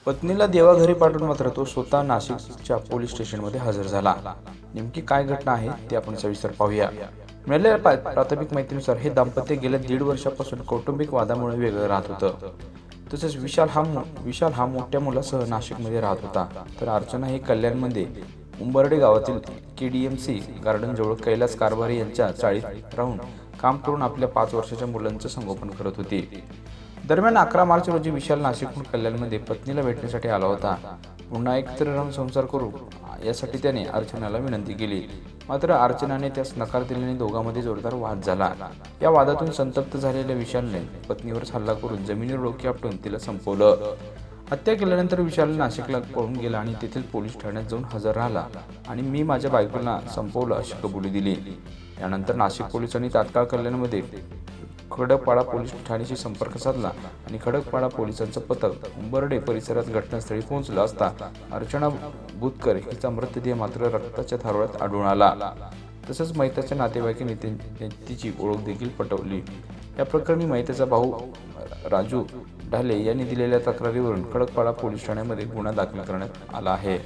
पत्नीला देवाघरी पाठवून मात्र तो स्वतः नाशिकच्या पोलीस स्टेशनमध्ये हजर झाला। नेमकी काय घटना आहे ते आपण सविस्तर पाहूया। मिळालेल्या प्राथमिक माहितीनुसार हे दाम्पत्य गेल्या 1.5 वर्षापासून कौटुंबिक वादामुळे वेगळं राहत होतं। तसेच विशाल हा मोठ्या मुलासह नाशिकमध्ये राहत होता, तर अर्चना ही कल्याणमध्ये उंबर्डे गावातील KDMC गार्डन जवळ कैलास कारभारी यांच्या चाळीत राहून काम करून आपल्या 5 वर्षाच्या मुलांचं संगोपन करत होती। दरम्यान 11 मार्च रोजी विशाल नाशिकहून कल्याणमध्ये पत्नीला भेटण्यासाठी आला होता। पुन्हा एकत्र राहून संसार करू यासाठी त्याने अर्चनाला विनंती केली, मात्र अर्चनाने त्यास नकार दिल्याने दोघांमध्ये जोरदार वाद झाला। या वादातून संतप्त झालेल्या विशालने पत्नीवर हल्ला करून जमिनीवर डोके आपटून तिला संपवलं। हत्या केल्यानंतर विशाल नाशिकला पळून गेला आणि तेथील पोलीस ठाण्यात जाऊन हजर राहिला आणि मी माझ्या बायकोला संपवलं अशी कबुली दिली। यानंतर नाशिक पोलिसांनी तात्काळ कल्याणमध्ये खडकपाडा पोलीस ठाण्याशी संपर्क साधला आणि खडकपाडा पोलिसांचं पथक उंबर्डे परिसरात घटनास्थळी पोहोचलं असता अर्चना बुतकर हिचा मृतदेह मात्र रक्ताच्या थारोळ्यात आढळून आला। तसंच मयताच्या नातेवाईकांनी तिची ओळख देखील पटवली। या प्रकरणी मयताचा भाऊ राजू ढाले यांनी दिलेल्या तक्रारीवरून खडकपाडा पोलीस ठाण्यामध्ये गुन्हा दाखल करण्यात आला आहे।